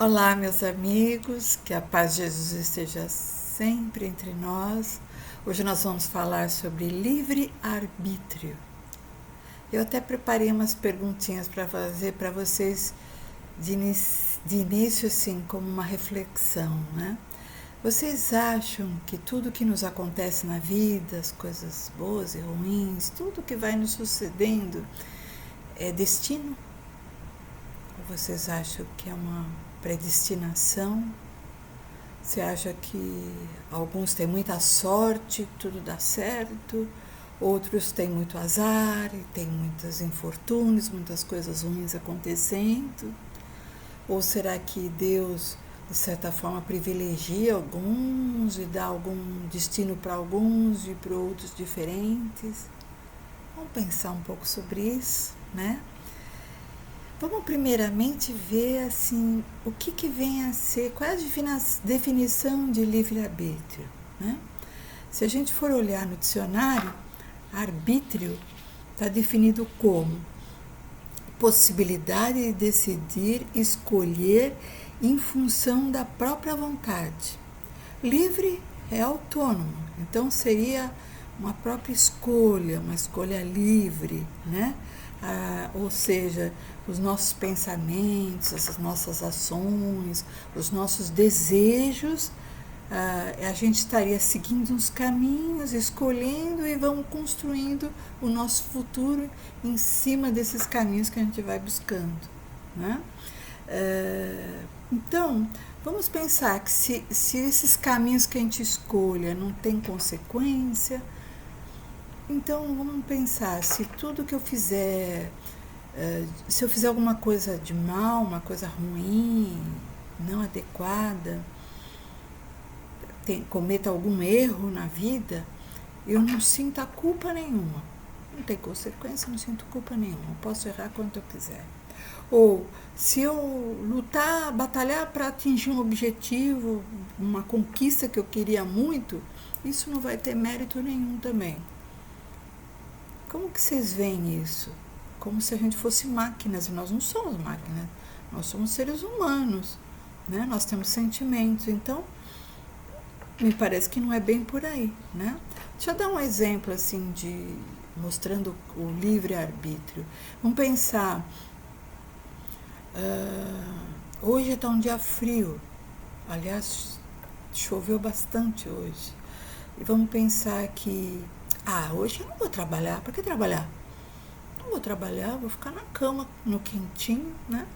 Olá, meus amigos, que a paz de Jesus esteja sempre entre nós. Hoje nós vamos falar sobre livre-arbítrio. Eu até preparei umas perguntinhas para fazer para vocês de início, assim, como uma reflexão, né? Vocês acham que tudo que nos acontece na vida, as coisas boas e ruins, tudo que vai nos sucedendo, é destino? Ou vocês acham que é uma predestinação? Você acha que alguns têm muita sorte, tudo dá certo, outros têm muito azar, e tem muitos infortúnios, muitas coisas ruins acontecendo? Ou será que Deus, de certa forma, privilegia alguns e dá algum destino para alguns e para outros diferentes? Vamos pensar um pouco sobre isso, né? Vamos primeiramente ver assim o que vem a ser, qual é a definição de livre-arbítrio, né? Se a gente for olhar no dicionário, arbítrio está definido como possibilidade de decidir, escolher em função da própria vontade. Livre é autônomo, então seria uma própria escolha, uma escolha livre, né? Ou seja, os nossos pensamentos, as nossas ações, os nossos desejos, a gente estaria seguindo uns caminhos, escolhendo e vamos construindo o nosso futuro em cima desses caminhos que a gente vai buscando, né? Então, vamos pensar que se esses caminhos que a gente escolha não tem consequência, então vamos pensar, se tudo que eu fizer, se eu fizer alguma coisa de mal, uma coisa ruim, não adequada, cometa algum erro na vida, eu não sinto a culpa nenhuma. Não tem consequência, não sinto culpa nenhuma. Eu posso errar quanto eu quiser. Ou se eu lutar, batalhar para atingir um objetivo, uma conquista que eu queria muito, isso não vai ter mérito nenhum também. Como que vocês veem isso? Como se a gente fosse máquinas, e nós não somos máquinas, nós somos seres humanos, né? Nós temos sentimentos, então me parece que não é bem por aí, né? Deixa eu dar um exemplo assim mostrando o livre-arbítrio. Vamos pensar, hoje está um dia frio, aliás, choveu bastante hoje, e vamos pensar que hoje eu não vou trabalhar. Por que trabalhar? Não vou trabalhar, vou ficar na cama, no quentinho, né?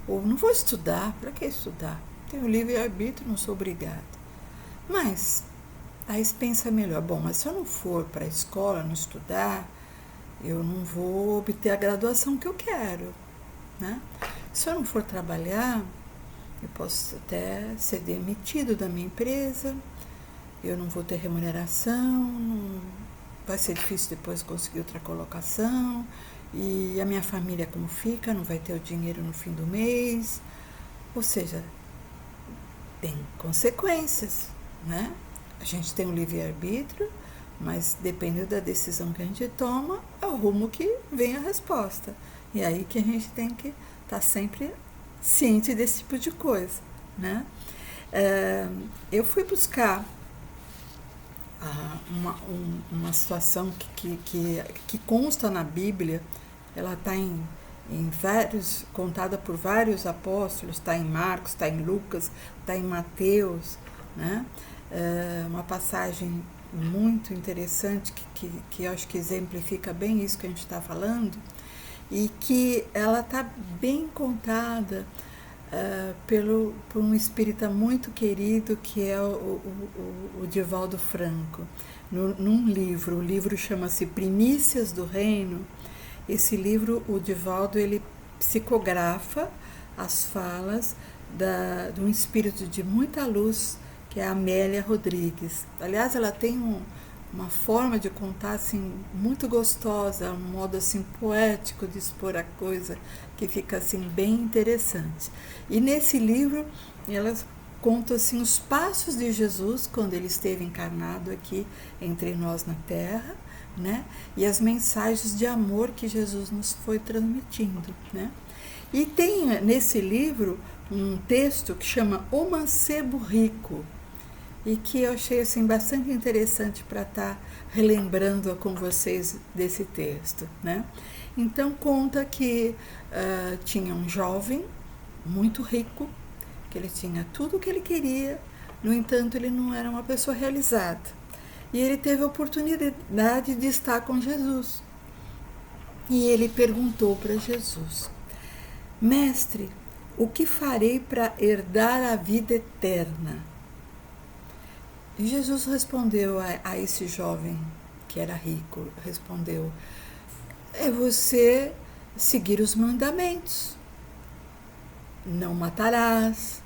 Ou não vou estudar. Para que estudar? Tenho livre-arbítrio, não sou obrigada. Mas aí você pensa melhor, bom, mas se eu não for para a escola, não estudar, eu não vou obter a graduação que eu quero, né? Se eu não for trabalhar, eu posso até ser demitido da minha empresa, eu não vou ter remuneração, vai ser difícil depois conseguir outra colocação, e a minha família como fica, não vai ter o dinheiro no fim do mês. Ou seja, tem consequências, né? A gente tem um livre-arbítrio, mas dependendo da decisão que a gente toma, é o rumo que vem a resposta. E aí que a gente tem que estar sempre ciente desse tipo de coisa, né? Eu fui buscar uma situação que consta na Bíblia. Ela está em vários, contada por vários apóstolos, está em Marcos, está em Lucas, está em Mateus, né? Uma passagem muito interessante que eu acho que exemplifica bem isso que a gente está falando, e que ela está bem contada por um espírita muito querido, que é o Divaldo Franco, num livro. O livro chama-se Primícias do Reino. Esse livro, o Divaldo, ele psicografa as falas de um espírito de muita luz, que é a Amélia Rodrigues. Aliás, ela tem uma forma de contar assim muito gostosa, um modo assim poético de expor a coisa, que fica assim bem interessante. E nesse livro elas contam assim os passos de Jesus quando ele esteve encarnado aqui entre nós na Terra, né? E as mensagens de amor que Jesus nos foi transmitindo, né? E tem nesse livro um texto que chama O Mancebo Rico, e que eu achei assim, bastante interessante para estar relembrando com vocês desse texto, né? Então conta que tinha um jovem muito rico, que ele tinha tudo o que ele queria, no entanto ele não era uma pessoa realizada. E ele teve a oportunidade de estar com Jesus. E ele perguntou para Jesus: Mestre, o que farei para herdar a vida eterna? E Jesus respondeu a esse jovem que era rico, respondeu: é você seguir os mandamentos. Não matarás,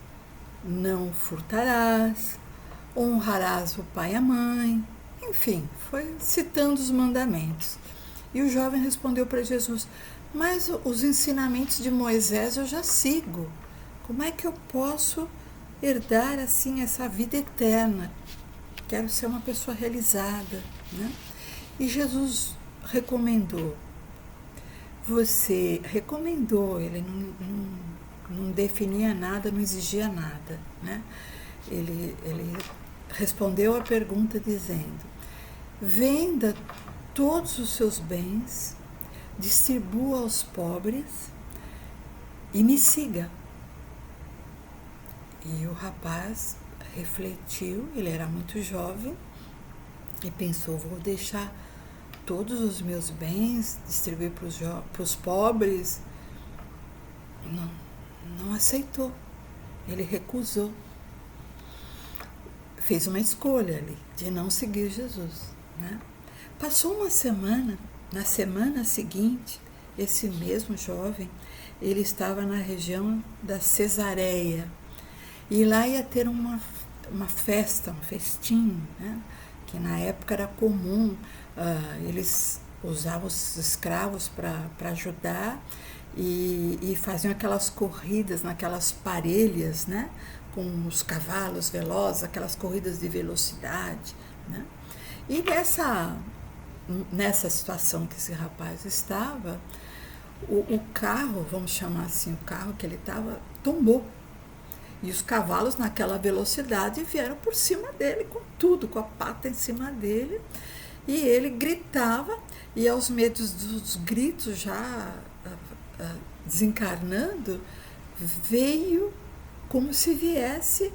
não furtarás, honrarás o pai e a mãe. Enfim, foi citando os mandamentos. E o jovem respondeu para Jesus: mas os ensinamentos de Moisés eu já sigo. Como é que eu posso herdar assim essa vida eterna? Quero ser uma pessoa realizada, né? E Jesus recomendou. Ele não definia nada, não exigia nada, né? Ele respondeu a pergunta dizendo: venda todos os seus bens, distribua aos pobres e me siga. E o rapaz refletiu, ele era muito jovem, e pensou: vou deixar todos os meus bens, distribuir para os pobres. Não aceitou, ele recusou. Fez uma escolha ali de não seguir Jesus, né? Passou uma semana, na semana seguinte, esse mesmo jovem, ele estava na região da Cesareia, e lá ia ter uma festa, um festim, né? Que na época era comum, eles usavam os escravos para ajudar, e faziam aquelas corridas naquelas parelhas, né? Com os cavalos velozes, aquelas corridas de velocidade, né? E nessa situação que esse rapaz estava, o carro, vamos chamar assim, o carro que ele estava, tombou. E os cavalos, naquela velocidade, vieram por cima dele, com tudo, com a pata em cima dele. E ele gritava, e aos medos dos gritos, já desencarnando, veio como se viesse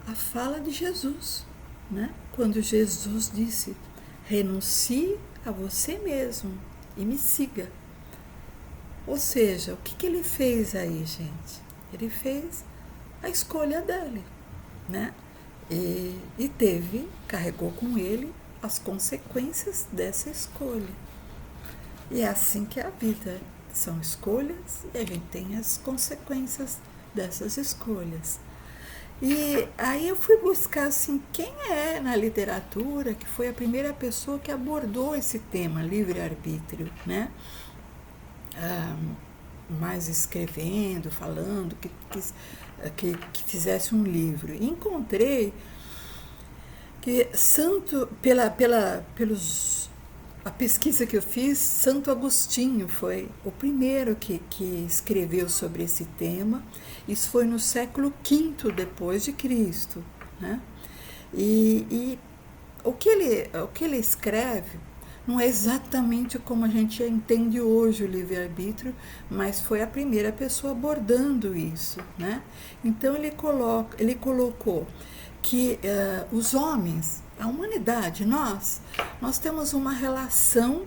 a fala de Jesus, né? Quando Jesus disse: renuncie a você mesmo e me siga. Ou seja, o que ele fez aí, gente? Ele fez a escolha dele, né? E carregou com ele as consequências dessa escolha. E é assim que é a vida. São escolhas e a gente tem as consequências dessas escolhas. E aí eu fui buscar assim, quem é na literatura que foi a primeira pessoa que abordou esse tema, livre-arbítrio, né? Mais escrevendo, falando, que fizesse um livro. E encontrei que a pesquisa que eu fiz, Santo Agostinho foi o primeiro que escreveu sobre esse tema. Isso foi no século V depois de Cristo, né? E o que ele escreve não é exatamente como a gente entende hoje o livre-arbítrio, mas foi a primeira pessoa abordando isso, né? Então ele colocou que os homens, a humanidade, nós temos uma relação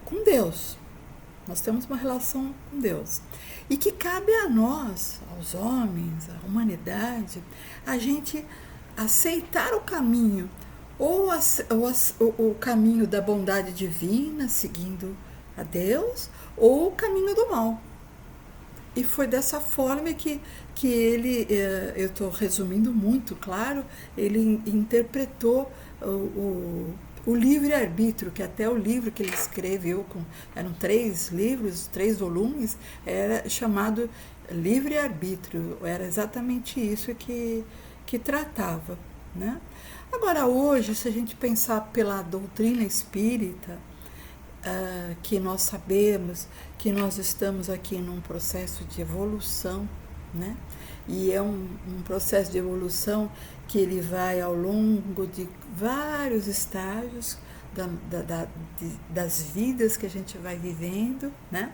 com Deus. Nós temos uma relação com Deus. E que cabe a nós, aos homens, à humanidade, a gente aceitar o caminho, ou o caminho da bondade divina, seguindo a Deus, ou o caminho do mal. E foi dessa forma que ele, eu estou resumindo muito, claro, ele interpretou o livre-arbítrio, que até o livro que ele escreveu, eram 3 livros, 3 volumes, era chamado livre-arbítrio, era exatamente isso que tratava, né? Agora, hoje, se a gente pensar pela doutrina espírita, que nós sabemos que nós estamos aqui num processo de evolução, né? E é um processo de evolução que ele vai ao longo de vários estágios das vidas que a gente vai vivendo, né?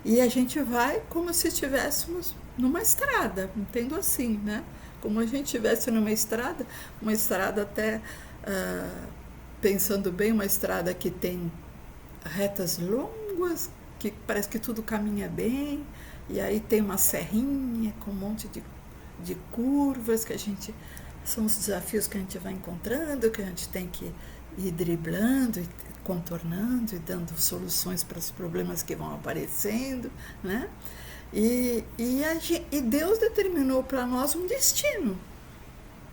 E a gente vai como se estivéssemos numa estrada, entendo assim, né? Como a gente estivesse numa estrada até, pensando bem, uma estrada que tem retas longas, que parece que tudo caminha bem, e aí tem uma serrinha com um monte de curvas que a gente... São os desafios que a gente vai encontrando, que a gente tem que ir driblando, e contornando e dando soluções para os problemas que vão aparecendo, né? E Deus determinou para nós um destino.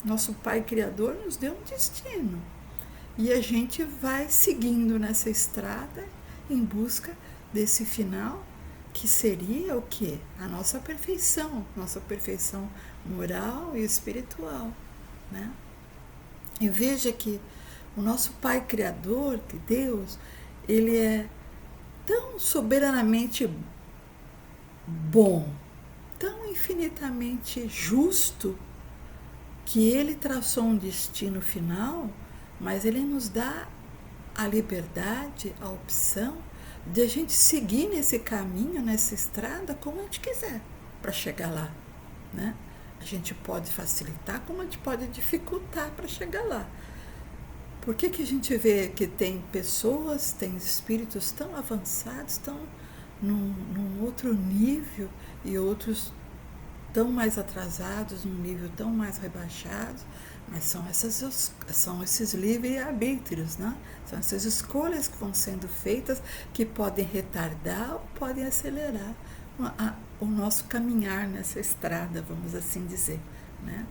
Nosso Pai Criador nos deu um destino. E a gente vai seguindo nessa estrada em busca desse final, que seria o quê? A nossa perfeição moral e espiritual, né? E veja que o nosso Pai Criador, que Deus, ele é tão soberanamente bom, tão infinitamente justo, que ele traçou um destino final, mas ele nos dá a liberdade, a opção de a gente seguir nesse caminho, nessa estrada, como a gente quiser para chegar lá, né? A gente pode facilitar, como a gente pode dificultar para chegar lá. Por que a gente vê que tem pessoas, tem espíritos tão avançados, tão num outro nível, e outros tão mais atrasados, num nível tão mais rebaixado? Mas são esses livre-arbítrios, né? São essas escolhas que vão sendo feitas, que podem retardar ou podem acelerar o nosso caminhar nessa estrada, vamos assim dizer, né?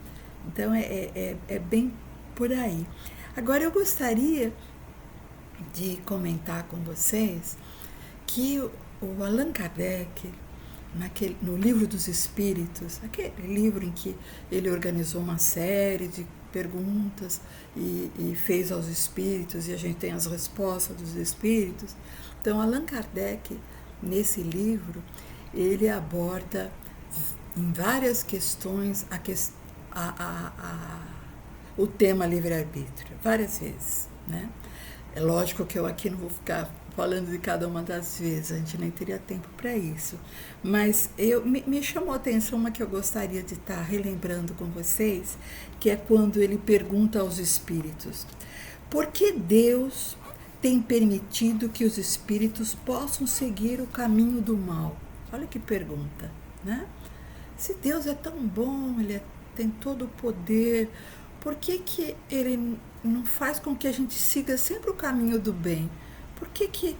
Então é bem por aí. Agora eu gostaria de comentar com vocês que o Allan Kardec, no Livro dos Espíritos, aquele livro em que ele organizou uma série de perguntas e fez aos espíritos, e a gente tem as respostas dos espíritos. Então, Allan Kardec, nesse livro, ele aborda em várias questões o tema livre-arbítrio, várias vezes, né? É lógico que eu aqui não vou ficar falando de cada uma das vezes, a gente nem teria tempo para isso, mas me chamou a atenção uma que eu gostaria de estar relembrando com vocês, que é quando ele pergunta aos espíritos: por que Deus tem permitido que os espíritos possam seguir o caminho do mal? Olha que pergunta, né? Se Deus é tão bom, ele tem todo o poder, por que ele não faz com que a gente siga sempre o caminho do bem? Por que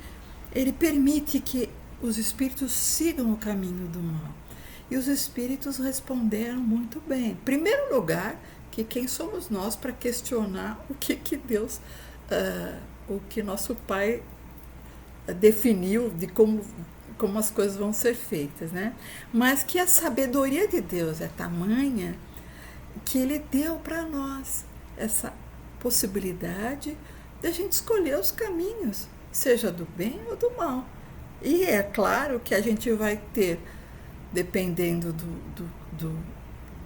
ele permite que os espíritos sigam o caminho do mal? E os espíritos responderam muito bem. Em primeiro lugar, que quem somos nós para questionar o que Deus, o que nosso Pai definiu de como as coisas vão ser feitas, né? Mas que a sabedoria de Deus é tamanha que ele deu para nós essa possibilidade de a gente escolher os caminhos, seja do bem ou do mal. E é claro que a gente vai ter, dependendo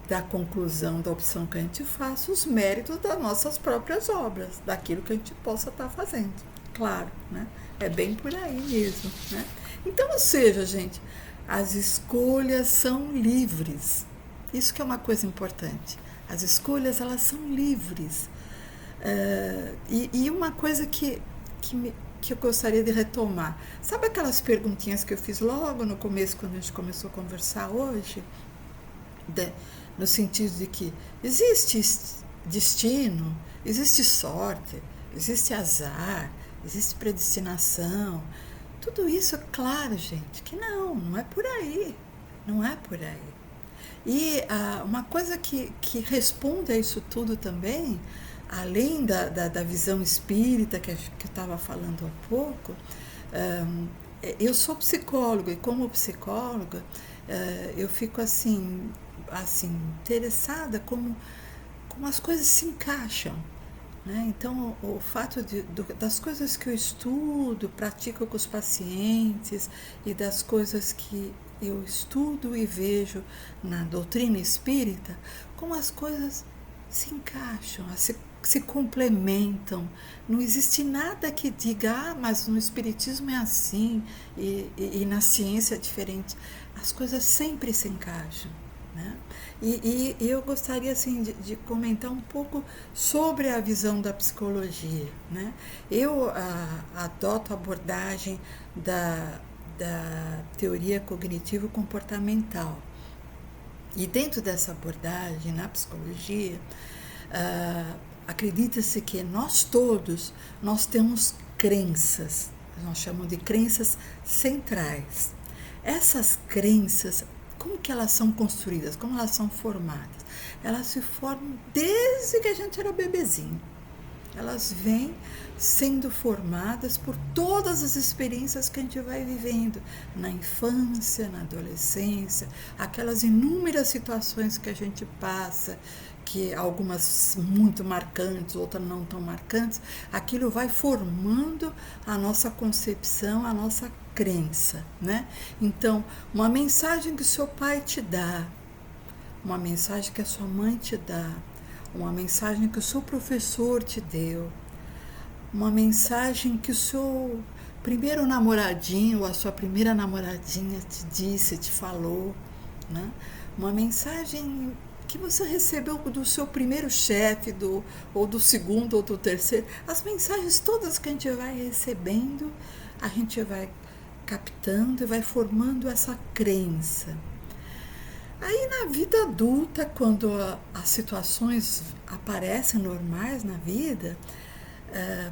da conclusão da opção que a gente faça, os méritos das nossas próprias obras, daquilo que a gente possa estar fazendo. Claro, né? É bem por aí mesmo, né? Então, ou seja, gente, as escolhas são livres. Isso que é uma coisa importante. As escolhas, elas são livres. E uma coisa que eu gostaria de retomar. Sabe aquelas perguntinhas que eu fiz logo no começo, quando a gente começou a conversar hoje? No sentido de que existe destino, existe sorte, existe azar, existe predestinação. Tudo isso é claro, gente, que não é por aí. Não é por aí. E uma coisa que responde a isso tudo também, além da visão espírita que eu estava falando há pouco, eu sou psicóloga, e como psicóloga eu fico assim interessada como as coisas se encaixam. né? Então, o fato das coisas que eu estudo, pratico com os pacientes e das coisas que eu estudo e vejo na doutrina espírita, como as coisas se encaixam, se complementam. Não existe nada que diga, mas no espiritismo é assim e na ciência é diferente. As coisas sempre se encaixam, né? E eu gostaria assim, de comentar um pouco sobre a visão da psicologia, né? Eu adoto a abordagem da teoria cognitivo-comportamental. E dentro dessa abordagem, na psicologia, acredita-se que nós temos crenças, nós chamamos de crenças centrais. Essas crenças, como que elas são construídas, como elas são formadas? Elas se formam desde que a gente era bebezinho. Elas vêm sendo formadas por todas as experiências que a gente vai vivendo na infância, na adolescência, aquelas inúmeras situações que a gente passa, que algumas muito marcantes, outras não tão marcantes, aquilo vai formando a nossa concepção, a nossa crença, né? Então, uma mensagem que o seu pai te dá, uma mensagem que a sua mãe te dá, uma mensagem que o seu professor te deu, uma mensagem que o seu primeiro namoradinho ou a sua primeira namoradinha te disse, te falou, né? Uma mensagem que você recebeu do seu primeiro chefe, ou do segundo, ou do terceiro. As mensagens todas que a gente vai recebendo, a gente vai captando e vai formando essa crença. Aí na vida adulta, quando as situações aparecem normais na vida,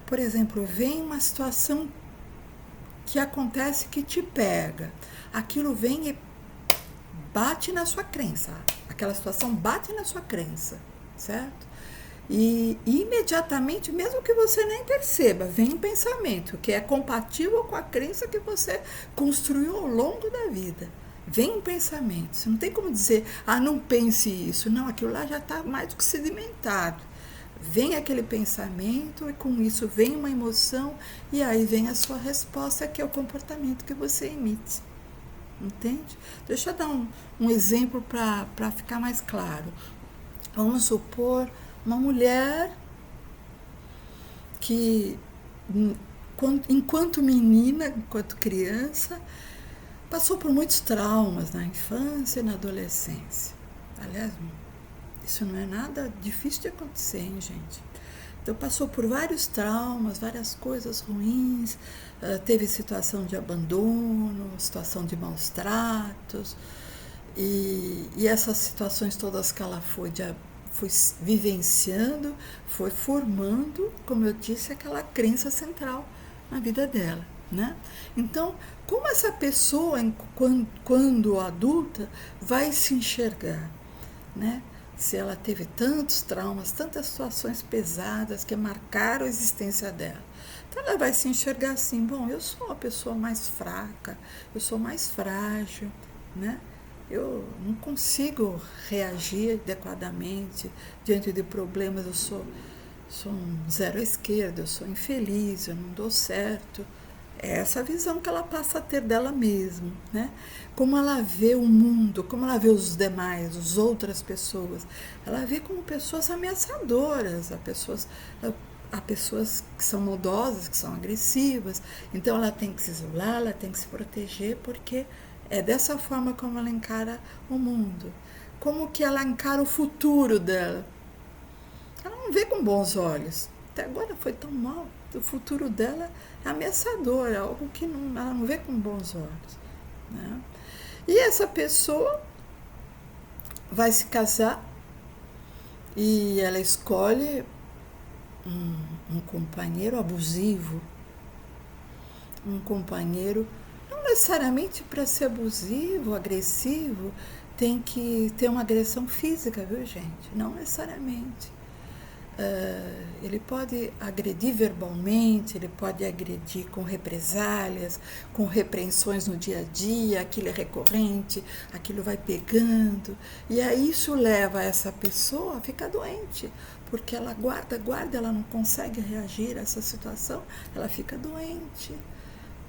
por exemplo, vem uma situação que acontece que te pega, aquilo vem e bate na sua crença, aquela situação bate na sua crença, certo? E imediatamente, mesmo que você nem perceba, vem um pensamento que é compatível com a crença que você construiu ao longo da vida. Vem um pensamento, você não tem como dizer, não pense isso. Não, aquilo lá já está mais do que sedimentado. Vem aquele pensamento e com isso vem uma emoção e aí vem a sua resposta, que é o comportamento que você emite. Entende? Deixa eu dar um exemplo para ficar mais claro. Vamos supor uma mulher que, enquanto menina, enquanto criança, passou por muitos traumas na infância e na adolescência. Aliás, isso não é nada difícil de acontecer, hein, gente? Então, passou por vários traumas, várias coisas ruins, teve situação de abandono, situação de maus tratos, e essas situações todas que ela foi vivenciando, foi formando, como eu disse, aquela crença central na vida dela, né? Então, como essa pessoa, quando adulta, vai se enxergar, né? Se ela teve tantos traumas, tantas situações pesadas que marcaram a existência dela. Então ela vai se enxergar assim, bom, eu sou uma pessoa mais fraca, eu sou mais frágil, né? Eu não consigo reagir adequadamente diante de problemas, eu sou um zero à esquerda, eu sou infeliz, eu não dou certo. É essa visão que ela passa a ter dela mesma, né? Como ela vê o mundo, como ela vê os demais, as outras pessoas. Ela vê como pessoas ameaçadoras, há pessoas que são maldosas, que são agressivas. Então ela tem que se isolar, ela tem que se proteger, porque é dessa forma como ela encara o mundo. Como que ela encara o futuro dela. Ela não vê com bons olhos. Até agora foi tão mal. O futuro dela é ameaçador, é algo que ela não vê com bons olhos, né? E essa pessoa vai se casar e ela escolhe um companheiro abusivo, um companheiro, não necessariamente para ser abusivo, agressivo, tem que ter uma agressão física, viu, gente? Não necessariamente. Ele pode agredir verbalmente, ele pode agredir com represálias, com repreensões no dia a dia, aquilo é recorrente, aquilo vai pegando, e aí isso leva essa pessoa a ficar doente, porque ela guarda, ela não consegue reagir a essa situação, ela fica doente.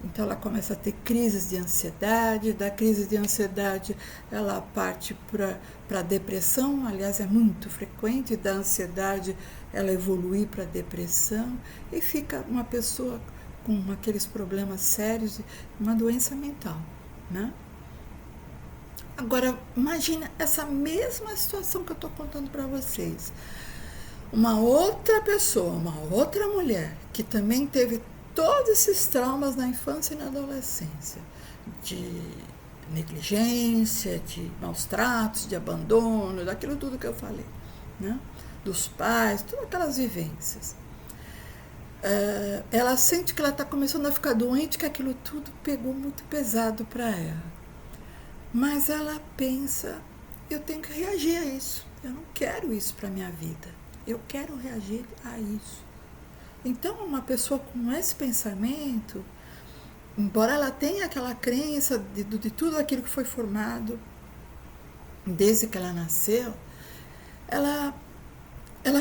Então ela começa a ter crises de ansiedade, da crise de ansiedade ela parte para a depressão, aliás é muito frequente, da ansiedade ela evoluir para a depressão e fica uma pessoa com aqueles problemas sérios, uma doença mental, né? Agora, imagina essa mesma situação que eu estou contando para vocês. Uma outra pessoa, uma outra mulher, que também teve todos esses traumas na infância e na adolescência, de negligência, de maus tratos, de abandono, daquilo tudo que eu falei, né? Dos pais, todas aquelas vivências. Ela sente que ela está começando a ficar doente, que aquilo tudo pegou muito pesado para ela. Mas ela pensa, eu tenho que reagir a isso, eu não quero isso para a minha vida, eu quero reagir a isso. Então, uma pessoa com esse pensamento, embora ela tenha aquela crença de tudo aquilo que foi formado desde que ela nasceu, ela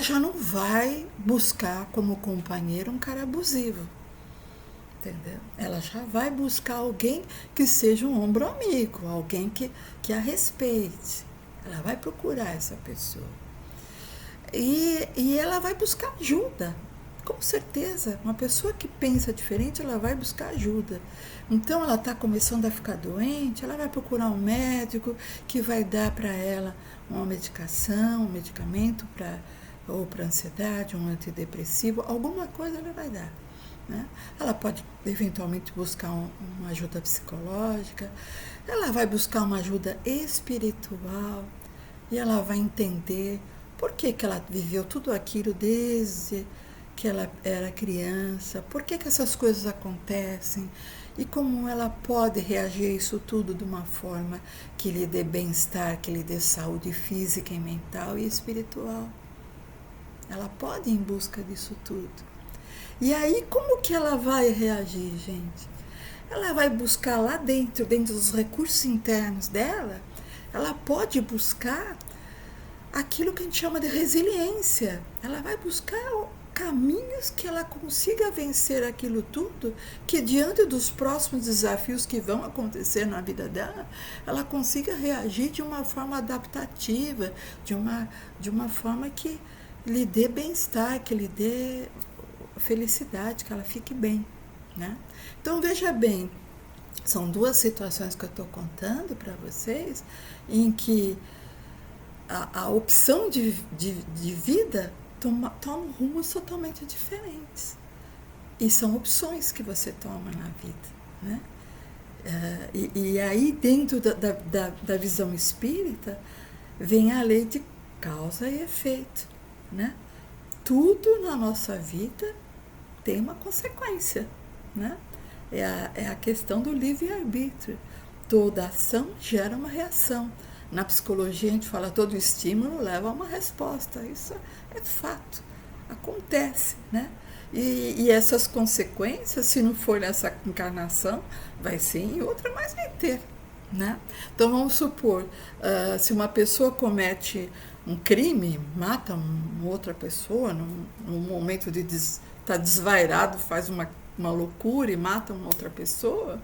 já não vai buscar como companheiro um cara abusivo. Entendeu? Ela já vai buscar alguém que seja um ombro amigo, alguém que a respeite. Ela vai procurar essa pessoa. E ela vai buscar ajuda. Com certeza, uma pessoa que pensa diferente, ela vai buscar ajuda. Então, ela está começando a ficar doente, ela vai procurar um médico que vai dar para ela uma medicação, um medicamento ou para ansiedade, um antidepressivo, alguma coisa ela vai dar. Né? Ela pode eventualmente buscar uma ajuda psicológica, ela vai buscar uma ajuda espiritual e ela vai entender por que ela viveu tudo aquilo desde que ela era criança, por que essas coisas acontecem e como ela pode reagir a isso tudo de uma forma que lhe dê bem-estar, que lhe dê saúde física e mental e espiritual. Ela pode ir em busca disso tudo. E aí, como que ela vai reagir, gente? Ela vai buscar lá dentro dos recursos internos dela, ela pode buscar aquilo que a gente chama de resiliência. Ela vai buscar caminhos que ela consiga vencer aquilo tudo, que diante dos próximos desafios que vão acontecer na vida dela, ela consiga reagir de uma forma adaptativa, de uma forma que lhe dê bem-estar, que lhe dê felicidade, que ela fique bem, né? Então veja bem, são duas situações que eu estou contando para vocês em que a opção de vida toma rumos totalmente diferentes e são opções que você toma na vida, né? E aí dentro da visão espírita vem a lei de causa e efeito, né? Tudo na nossa vida tem uma consequência, né? É a questão do livre-arbítrio. Toda ação gera uma reação. Na psicologia a gente fala todo estímulo leva a uma resposta. Isso é fato. Acontece, né? E essas consequências, se não for nessa encarnação, vai ser em outra, mas vai ter, né? Então vamos supor, se uma pessoa comete um crime, mata uma outra pessoa, num momento de está desvairado, faz uma loucura e mata uma outra pessoa,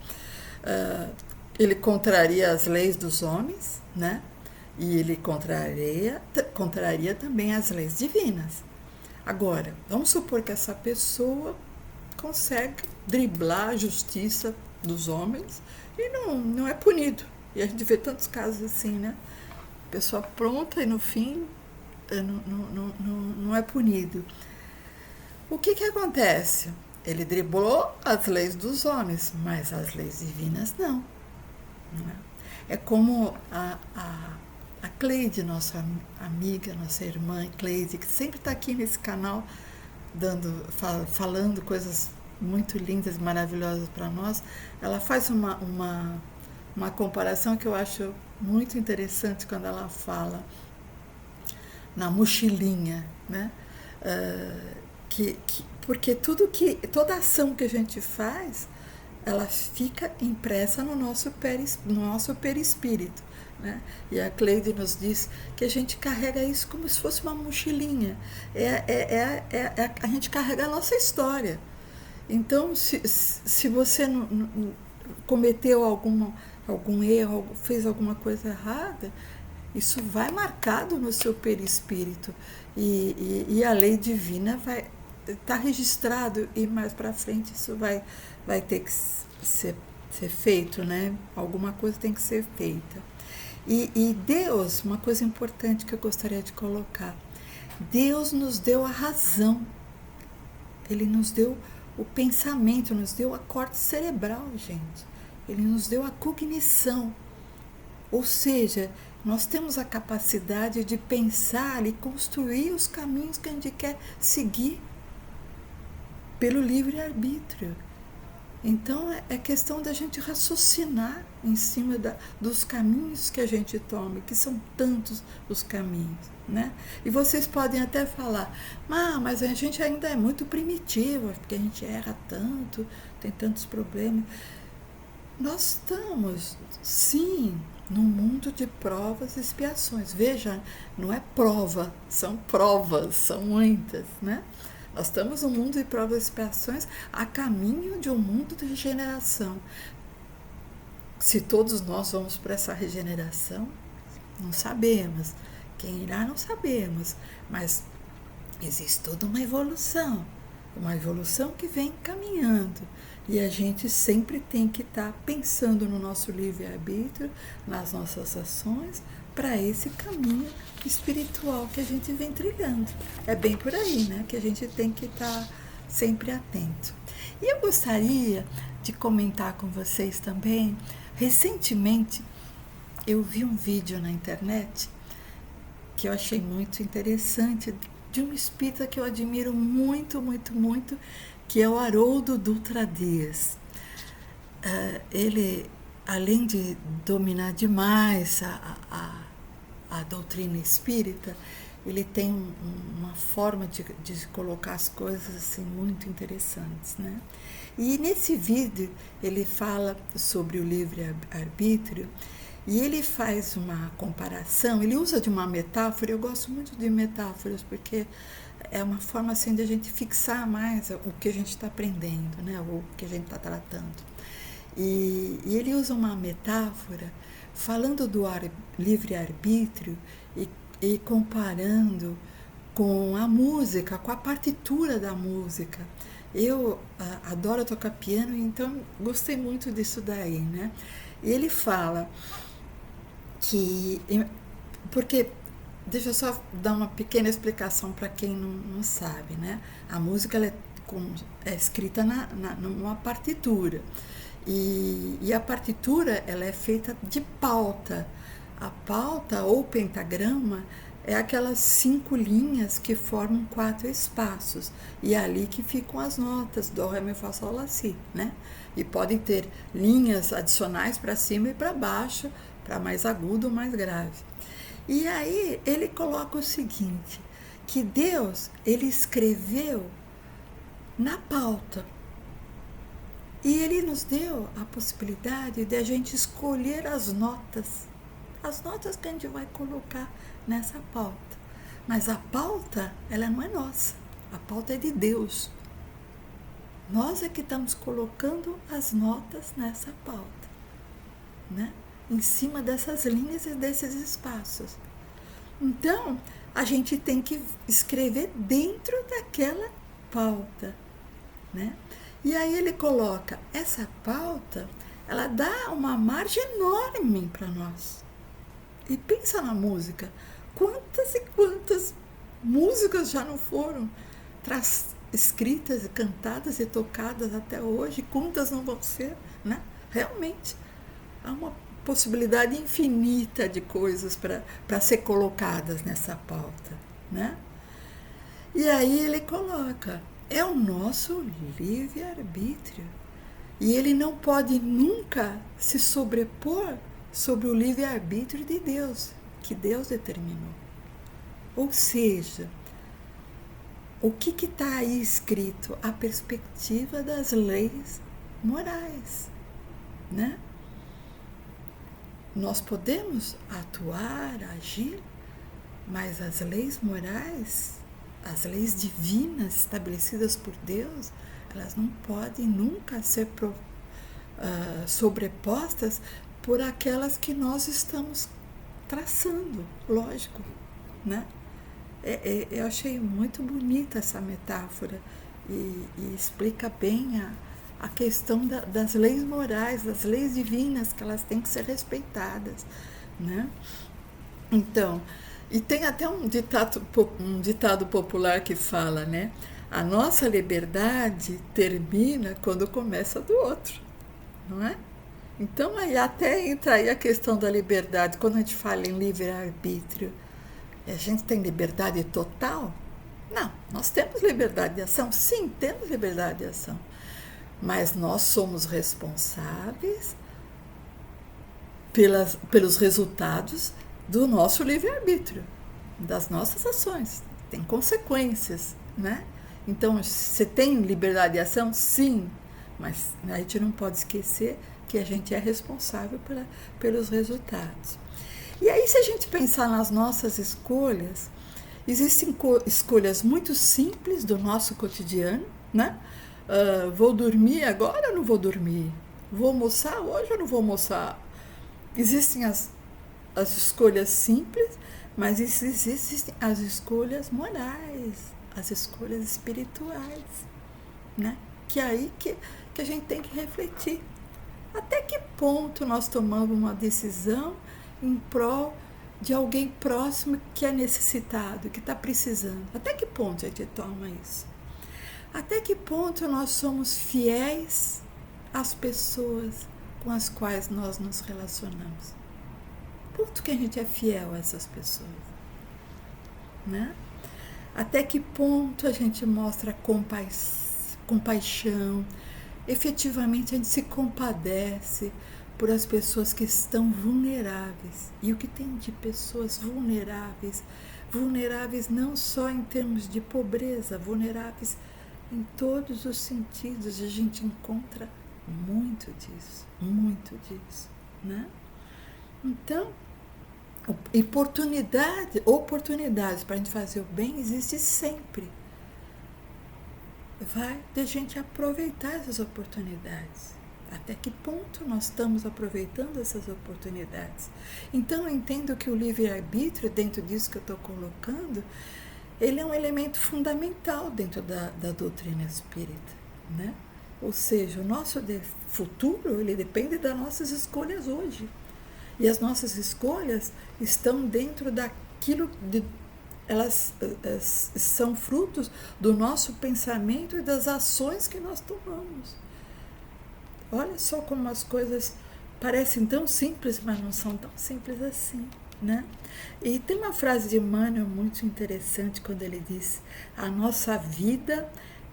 ele contraria as leis dos homens, né? E ele contraria também as leis divinas. Agora, vamos supor que essa pessoa consegue driblar a justiça dos homens e não é punido. E a gente vê tantos casos assim, né? Pessoa pronta e no fim não é punido. O que acontece? Ele driblou as leis dos homens, mas as leis divinas não. É como a Cleide, nossa amiga, nossa irmã Cleide, que sempre está aqui nesse canal falando coisas muito lindas e maravilhosas para nós. Ela faz uma comparação que eu acho muito interessante quando ela fala na mochilinha, né? Porque toda ação que a gente faz, ela fica impressa no nosso perispírito. Né? E a Cleide nos diz que a gente carrega isso como se fosse uma mochilinha. A gente carrega a nossa história. Então, se você cometeu algum erro, fez alguma coisa errada, isso vai marcado no seu perispírito. E a lei divina vai estar registrado, e mais para frente isso vai ter que ser feito, né? Alguma coisa tem que ser feita. E Deus, uma coisa importante que eu gostaria de colocar, Deus nos deu a razão, Ele nos deu o pensamento, nos deu a corte cerebral, gente. Ele nos deu a cognição. Ou seja, nós temos a capacidade de pensar e construir os caminhos que a gente quer seguir pelo livre-arbítrio. Então é questão da gente raciocinar em cima dos caminhos que a gente toma, que são tantos os caminhos. Né? E vocês podem até falar, mas a gente ainda é muito primitiva, porque a gente erra tanto, tem tantos problemas. Nós estamos, sim, num mundo de provas e expiações. Veja, não é prova, são provas, são muitas, né? Nós estamos num mundo de provas e expiações a caminho de um mundo de regeneração. Se todos nós vamos para essa regeneração, não sabemos. Quem irá, não sabemos. Mas existe toda uma evolução que vem caminhando. E a gente sempre tem que estar pensando no nosso livre-arbítrio, nas nossas ações, para esse caminho espiritual que a gente vem trilhando. É bem por aí, né? Que a gente tem que estar sempre atento. E eu gostaria de comentar com vocês também, recentemente eu vi um vídeo na internet que eu achei muito interessante, de um espírita que eu admiro muito, muito, muito, que é o Haroldo Dutra Dias. Ele, além de dominar demais a doutrina espírita, ele tem uma forma de colocar as coisas assim, muito interessantes. Né? E nesse vídeo ele fala sobre o livre-arbítrio, e ele faz uma comparação, ele usa de uma metáfora. Eu gosto muito de metáforas, porque é uma forma assim de a gente fixar mais o que a gente está aprendendo, né? O que a gente está tratando. E ele usa uma metáfora falando do livre-arbítrio e comparando com a música, com a partitura da música. Eu adoro tocar piano, então gostei muito disso daí, né? E ele fala que... Porque, deixa eu só dar uma pequena explicação para quem não sabe, né? A música ela é escrita numa partitura. E a partitura ela é feita de pauta. A pauta ou pentagrama é aquelas 5 linhas que formam 4 espaços. E é ali que ficam as notas, Dó, Ré, Mi, Fá, Sol, Lá, Si, né? E podem ter linhas adicionais para cima e para baixo, para mais agudo ou mais grave. E aí ele coloca o seguinte, que Deus, ele escreveu na pauta. E ele nos deu a possibilidade de a gente escolher as notas que a gente vai colocar nessa pauta. Mas a pauta, ela não é nossa, a pauta é de Deus. Nós é que estamos colocando as notas nessa pauta, né? Em cima dessas linhas e desses espaços. Então, a gente tem que escrever dentro daquela pauta, né? E aí ele coloca essa pauta, ela dá uma margem enorme para nós. E pensa na música, quantas e quantas músicas já não foram escritas, cantadas e tocadas até hoje, quantas não vão ser, né? Realmente, há uma possibilidade infinita de coisas para ser colocadas nessa pauta, né? E aí ele coloca, é o nosso livre-arbítrio. E ele não pode nunca se sobrepor sobre o livre-arbítrio de Deus, que Deus determinou. Ou seja, o que está aí escrito? A perspectiva das leis morais, né? Nós podemos atuar, agir, mas as leis morais, as leis divinas estabelecidas por Deus, elas não podem nunca ser sobrepostas por aquelas que nós estamos traçando, lógico, né? Eu achei muito bonita essa metáfora e explica bem a questão das leis morais, das leis divinas, que elas têm que ser respeitadas, né? Então, e tem até um ditado popular que fala, né? A nossa liberdade termina quando começa a do outro, não é? Então, aí até entra aí a questão da liberdade. Quando a gente fala em livre-arbítrio, a gente tem liberdade total? Não, nós temos liberdade de ação? Sim, temos liberdade de ação. Mas nós somos responsáveis pelos resultados do nosso livre-arbítrio, das nossas ações. Tem consequências, né? Então, você tem liberdade de ação? Sim, mas a gente não pode esquecer que a gente é responsável pelos resultados. E aí, se a gente pensar nas nossas escolhas, existem escolhas muito simples do nosso cotidiano, né? Vou dormir agora ou não vou dormir? Vou almoçar hoje ou não vou almoçar? Existem as escolhas simples, mas existem as escolhas morais, as escolhas espirituais, né? Que é aí que a gente tem que refletir. Até que ponto nós tomamos uma decisão em prol de alguém próximo que é necessitado, que está precisando? Até que ponto a gente toma isso? Até que ponto nós somos fiéis às pessoas com as quais nós nos relacionamos? Ponto que a gente é fiel a essas pessoas, né? Até que ponto a gente mostra compaixão, efetivamente a gente se compadece por as pessoas que estão vulneráveis. E o que tem de pessoas vulneráveis não só em termos de pobreza, vulneráveis em todos os sentidos, a gente encontra muito disso, né? Então, oportunidades para a gente fazer o bem existe sempre. Vai da gente aproveitar essas oportunidades. Até que ponto nós estamos aproveitando essas oportunidades? Então, eu entendo que o livre-arbítrio, dentro disso que eu estou colocando, ele é um elemento fundamental dentro da doutrina espírita, né? Ou seja, o nosso futuro, ele depende das nossas escolhas hoje. E as nossas escolhas estão dentro daquilo, elas são frutos do nosso pensamento e das ações que nós tomamos. Olha só como as coisas parecem tão simples, mas não são tão simples assim, né? E tem uma frase de Emmanuel muito interessante quando ele diz: a nossa vida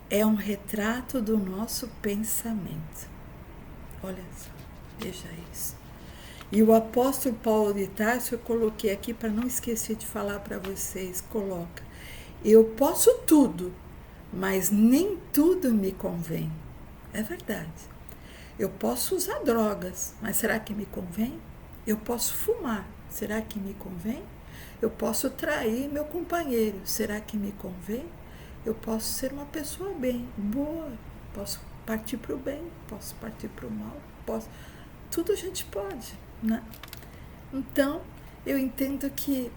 é um retrato do nosso pensamento. Olha só, veja isso. E o apóstolo Paulo de Tarso, eu coloquei aqui para não esquecer de falar para vocês, coloca: eu posso tudo, mas nem tudo me convém. É verdade. Eu posso usar drogas, mas será que me convém? Eu posso fumar, será que me convém? Eu posso trair meu companheiro, será que me convém? Eu posso ser uma pessoa boa, posso partir para o bem, posso partir para o mal, tudo a gente pode, né? Então, eu entendo que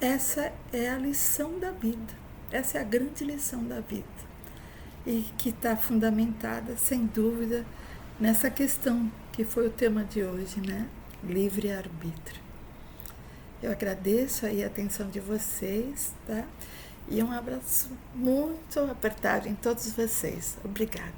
essa é a lição da vida, essa é a grande lição da vida, e que está fundamentada, sem dúvida, nessa questão que foi o tema de hoje, né? Livre-arbítrio. Eu agradeço aí a atenção de vocês, tá? E um abraço muito apertado em todos vocês. Obrigada.